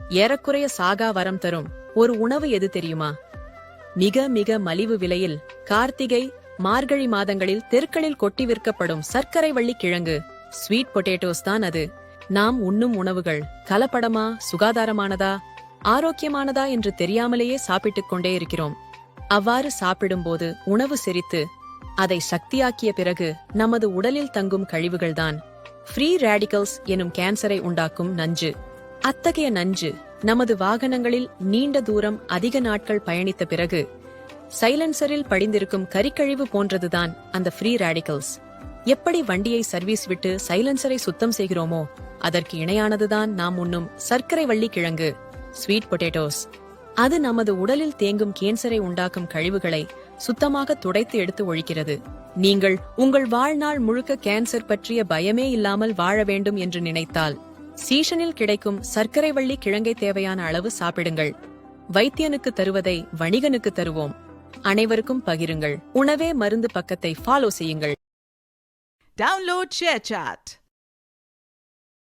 ஏறக்குறைய சாகா வரம் தரும் ஒரு உணவு எது தெரியுமா? மிக மிக மலிவு விலையில் கார்த்திகை மார்கழி மாதங்களில் தெருக்களில் கொட்டி விற்கப்படும் சர்க்கரை வள்ளி கிழங்கு ஸ்வீட் பொட்டேட்டோஸ் தான் அது. நாம் உண்ணும் உணவுகள் கலப்படமா, சுகாதாரமானதா, ஆரோக்கியமானதா என்று தெரியாமலேயே சாப்பிட்டுக் கொண்டே இருக்கிறோம். அவ்வாறு சாப்பிடும்போது உணவு செரித்து அதை சக்தியாக்கிய பிறகு நமது உடலில் தங்கும் கழிவுகள்தான் ஃப்ரீ ரேடிக்கல்ஸ் எனும் கேன்சரை உண்டாக்கும் நஞ்சு. அத்தகைய நஞ்சு நமது வாகனங்களில் நீண்ட தூரம் அதிக நாட்கள் பயணித்த பிறகு சைலன்சரில் படிந்திருக்கும் கரிக்கழிவு போன்றதுதான் அந்த ஃப்ரீ ரேடிக்கல்ஸ். எப்படி வண்டியை சர்வீஸ் விட்டு சைலன்சரை சுத்தம் செய்கிறோமோ அதற்கு இணையானதுதான் நாம் உண்ணும் சர்க்கரை வள்ளி கிழங்கு ஸ்வீட் பொட்டேட்டோஸ். அது நமது உடலில் தேங்கும் கேன்சரை உண்டாக்கும் கழிவுகளை சுத்தமாக துடைத்து எடுத்து ஒழிக்கிறது. நீங்கள் உங்கள் வாழ்நாள் முழுக்க கேன்சர் பற்றிய பயமே இல்லாமல் வாழ வேண்டும் என்று நினைத்தால் சீசனில் கிடைக்கும் சர்க்கரை வள்ளி கிழங்கை தேவையான அளவு சாப்பிடுங்கள். வைத்தியனுக்கு தருவதை வணிகனுக்கு தருவோம். அனைவருக்கும் பகிருங்கள். உணவே மருந்து பக்கத்தை ஃபாலோ செய்யுங்கள். Download ShareChat.